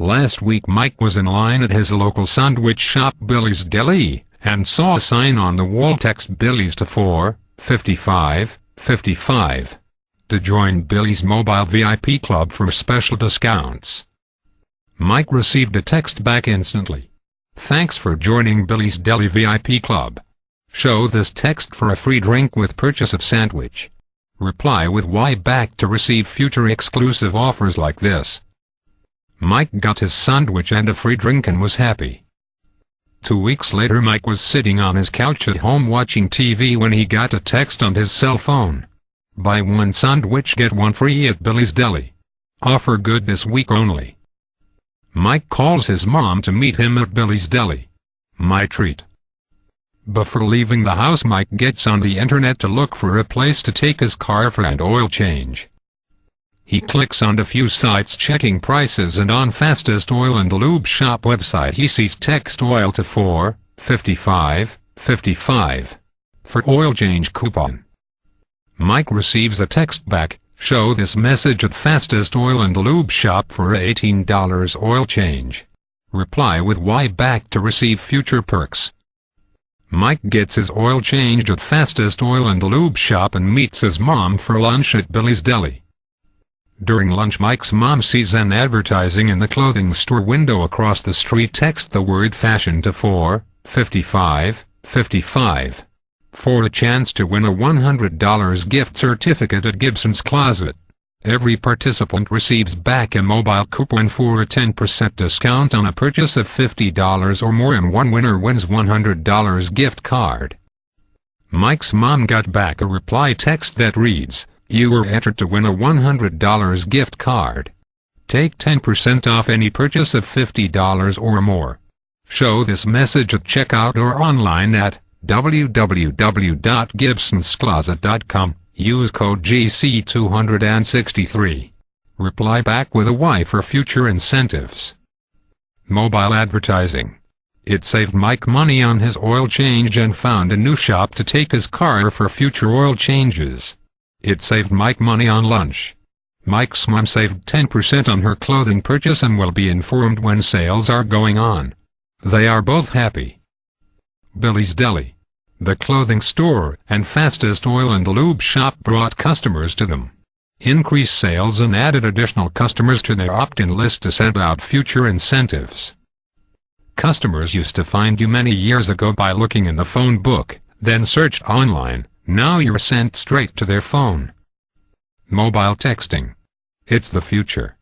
Last week Mike was in line at his local sandwich shop Billy's Deli, and saw a sign on the wall text Billy's to 45555 to join Billy's Mobile VIP Club for special discounts. Mike received a text back instantly. "Thanks for joining Billy's Deli VIP Club. Show this text for a free drink with purchase of sandwich. Reply with Y back to receive future exclusive offers like this." Mike got his sandwich and a free drink and was happy. 2 weeks later Mike was sitting on his couch at home watching TV when he got a text on his cell phone. "Buy one sandwich get one free at Billy's Deli. Offer good this week only." Mike calls his mom to meet him at Billy's Deli. My treat. Before leaving the house Mike gets on the internet to look for a place to take his car for an oil change. He clicks on a few sites checking prices, and on fastest oil and lube shop website he sees text oil to 45555 for oil change coupon. Mike receives a text back, "Show this message at fastest oil and lube shop for $18 oil change. Reply with Y back to receive future perks." Mike gets his oil changed at fastest oil and lube shop and meets his mom for lunch at Billy's Deli. During lunch Mike's mom sees an advertising in the clothing store window across the street. Text the word fashion to 45555 for a chance to win a $100 gift certificate at Gibson's Closet. Every participant receives back a mobile coupon for a 10% discount on a purchase of $50 or more, and one winner wins $100 gift card. Mike's mom got back a reply text that reads, "You were entered to win a $100 gift card. Take 10% off any purchase of $50 or more. Show this message at checkout or online at www.gibsonscloset.com. Use code GC263. Reply back with a Y for future incentives." Mobile advertising. It saved Mike money on his oil change and found a new shop to take his car for future oil changes. It saved Mike money on lunch. Mike's mom saved 10% on her clothing purchase and will be informed when sales are going on. They are both happy. Billy's Deli, the clothing store and fastest oil and lube shop, brought customers to them, increased sales, and added additional customers to their opt-in list to send out future incentives. Customers used to find you many years ago by looking in the phone book, then searched online. Now you're sent straight to their phone. Mobile texting. It's the future.